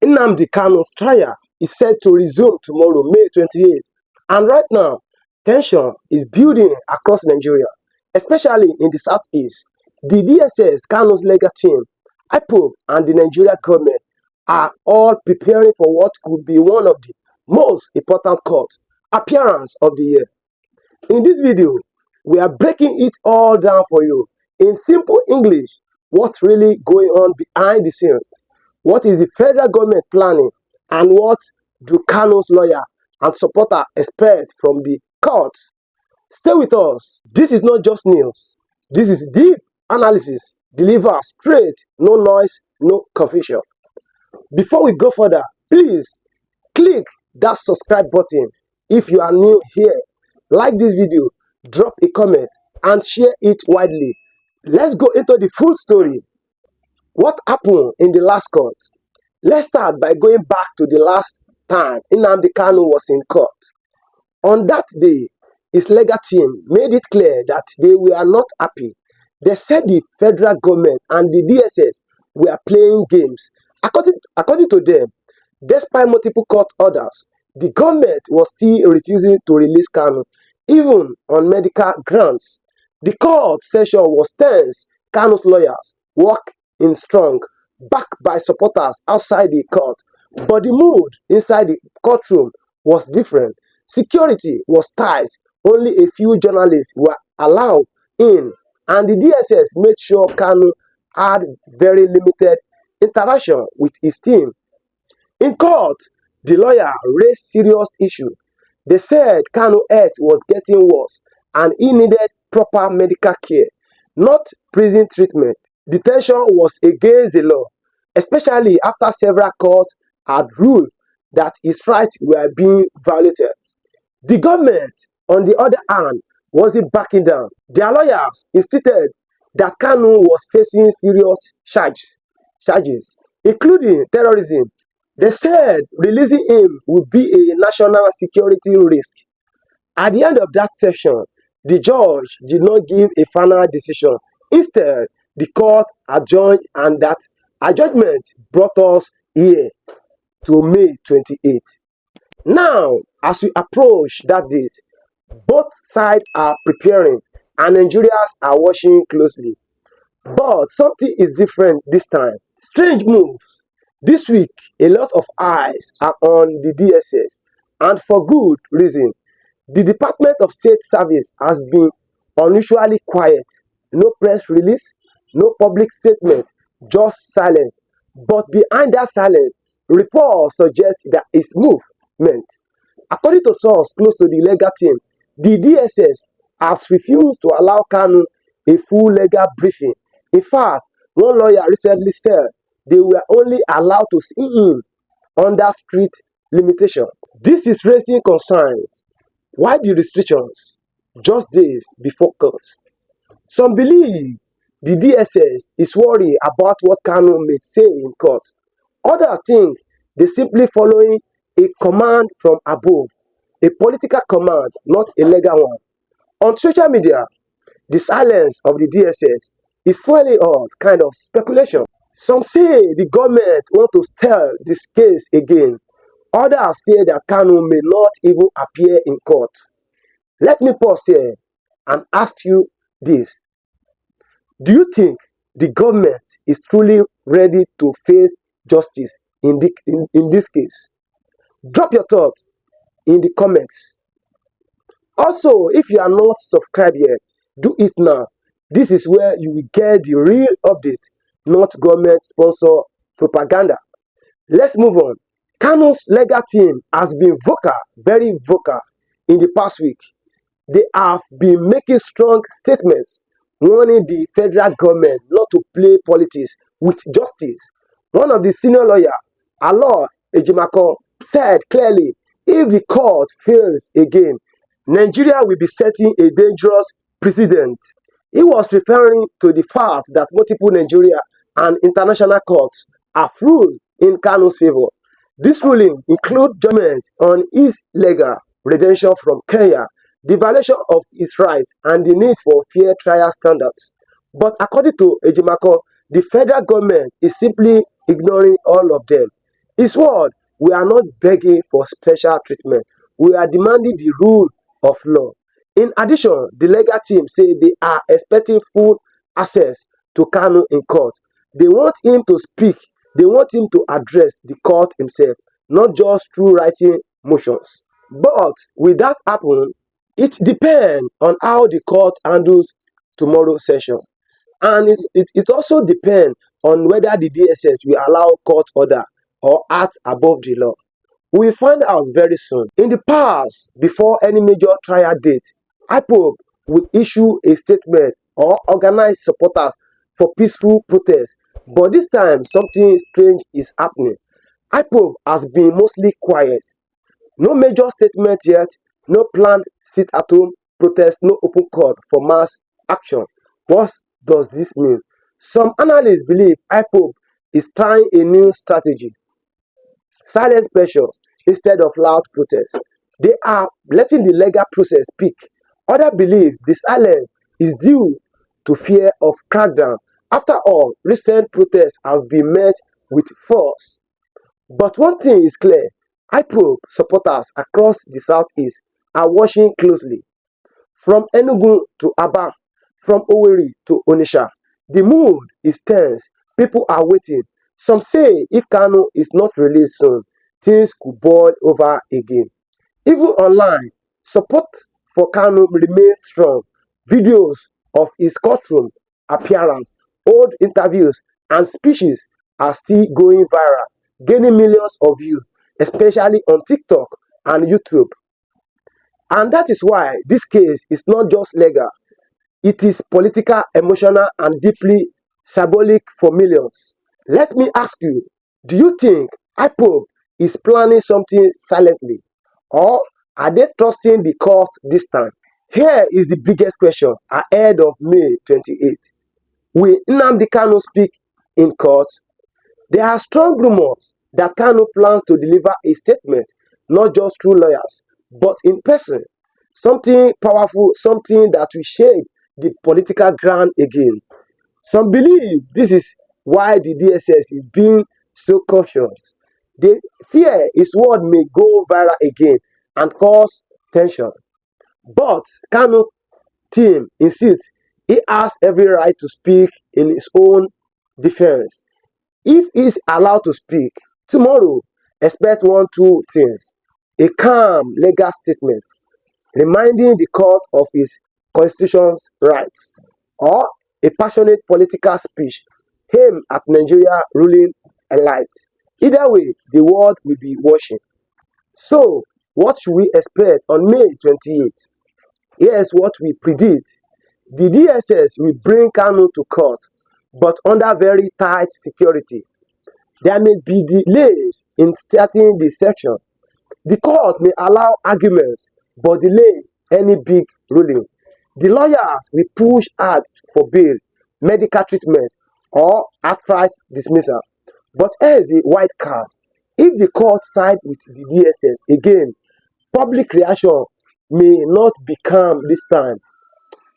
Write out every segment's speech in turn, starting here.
Nnamdi Kanu's trial is set to resume tomorrow, May 28th, and right now, tension is building across Nigeria, especially in the southeast. The DSS, Kanu's legal team, IPOB, and the Nigeria government are all preparing for what could be one of the most important court appearance of the year. In this video, we are breaking it all down for you in simple English. What's really going on behind the scenes? What is the federal government planning? And what do Kanu's lawyer and supporter expect from the court? Stay with us. This is not just news. This is deep analysis delivered straight, no noise, no confusion. Before we go further, please click that subscribe button if you are new here. Like this video, drop a comment, and share it widely. Let's go into the full story. What happened in the last court? Let's start by going back to the last time Nnamdi Kanu was in court. On that day, his legal team made it clear that they were not happy. They said the federal government and the DSS were playing games. According to them, despite multiple court orders, the government was still refusing to release Kanu, even on medical grounds. The court session was tense. Kanu's lawyers walked in strong, backed by supporters outside the court. But the mood inside the courtroom was different. Security was tight. Only a few journalists were allowed in, and the DSS made sure Kanu had very limited interaction with his team. In court, the lawyer raised serious issues. They said Kanu's health was getting worse and he needed proper medical care, not prison treatment. Detention was against the law, especially after several courts had ruled that his rights were being violated. The government, on the other hand, wasn't backing down. Their lawyers insisted that Kanu was facing serious charges, including terrorism. They said releasing him would be a national security risk. At the end of that session, the judge did not give a final decision. Instead, the court adjourned, and that adjournment brought us here to May 28th. Now, as we approach that date, both sides are preparing and Nigerians are watching closely. But something is different this time. Strange moves. This week, a lot of eyes are on the DSS, and for good reason. The Department of State Service has been unusually quiet. No press release, no public statement, just silence. But behind that silence, reports suggest there is movement. According to sources close to the legal team, the DSS has refused to allow Kanu a full legal briefing. In fact, one lawyer recently said they were only allowed to see him under strict limitation. This is raising concerns. Why the restrictions? Just days before court. Some believe the DSS is worried about what Kanu may say in court. Others think they simply following a command from above, a political command, not a legal one. On social media, the silence of the DSS is fueling all kind of speculation. Some say the government want to stir this case again. Others fear that Kanu may not even appear in court. Let me pause here and ask you this. Do you think the government is truly ready to face justice in this case? Drop your thoughts in the comments. Also, if you are not subscribed yet, do it now. This is where you will get the real updates, not government-sponsored propaganda. Let's move on. Kanu's legal team has been vocal, very vocal, in the past week. They have been making strong statements warning the federal government not to play politics with justice. One of the senior lawyers, Alo Ejimako, said clearly, if the court fails again, Nigeria will be setting a dangerous precedent. He was referring to the fact that multiple Nigeria and international courts have ruled in Kanu's favor. This ruling includes judgment on his legal redemption from Kenya, the violation of his rights, and the need for fair trial standards. But according to Ejimako, the federal government is simply ignoring all of them. His word, we are not begging for special treatment. We are demanding the rule of law. In addition, the legal team say they are expecting full access to Kanu in court. They want him to speak. They want him to address the court himself, not just through writing motions. But will that happen? It depends on how the court handles tomorrow's session. And it also depends on whether the DSS will allow court order or act above the law. We'll find out very soon. In the past, before any major trial date, IPOB would issue a statement or organize supporters for peaceful protest. But this time, something strange is happening. IPOB has been mostly quiet. No major statement yet, no planned sit-at-home protest, no open call for mass action. What does this mean? Some analysts believe IPOB is trying a new strategy: silence pressure instead of loud protest. They are letting the legal process speak. Others believe the silence is due to fear of crackdown. After all, recent protests have been met with force. But one thing is clear: IPOB supporters across the southeast are watching closely. From Enugu to Aba, from Owerri to Onitsha, the mood is tense. People are waiting. Some say if Kanu is not released soon, things could boil over again. Even online, support for Kanu remains strong. Videos of his courtroom appearance, old interviews, and speeches are still going viral, gaining millions of views, especially on TikTok and YouTube. And that is why this case is not just legal, it is political, emotional, and deeply symbolic for millions. Let me ask you, do you think IPOB is planning something silently? Or are they trusting the court this time? Here is the biggest question ahead of May 28th. Will Nnamdi Kanu speak in court? There are strong rumors that Kanu plans to deliver a statement, not just through lawyers, but in person. Something powerful, something that will shake the political ground again. Some believe this is why the DSS is being so cautious. They fear his word may go viral again and cause tension. But Kanu team insists he has every right to speak in his own defense. If he's allowed to speak tomorrow, expect one, two things: a calm legal statement reminding the court of his constitution's rights, or a passionate political speech aimed at Nigeria ruling elite. Either way, the world will be watching. So, what should we expect on May 28th? Here's what we predict. The DSS will bring Kanu to court, but under very tight security. There may be delays in starting the section. The court may allow arguments but delay any big ruling. The lawyers will push hard for bail, medical treatment, or outright dismissal. But here's the wild card: if the court side with the DSS again, public reaction may not be calm this time.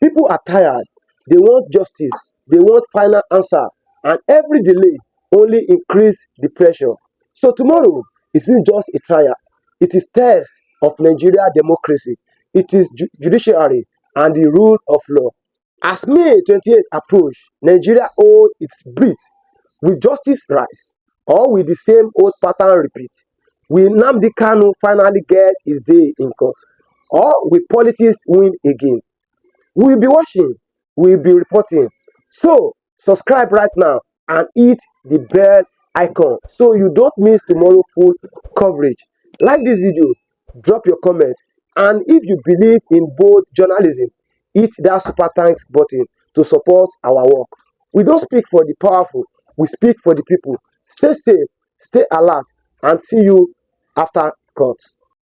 People are tired. They want justice. They want final answer. And every delay only increase the pressure. So tomorrow isn't just a trial. It is test of Nigeria democracy. It is judiciary and the rule of law. As May 28th approach, Nigeria hold its breath. Will justice rise? Or will the same old pattern repeat? Will Nnamdi Kanu finally get his day in court? Or will politics win again? We'll be watching, we'll be reporting. So subscribe right now and hit the bell icon so you don't miss tomorrow full coverage. Like this video, drop your comment, and if you believe in bold journalism, hit that super thanks button to support our work. We don't speak for the powerful, we speak for the people. Stay safe, stay alert, and see you after court.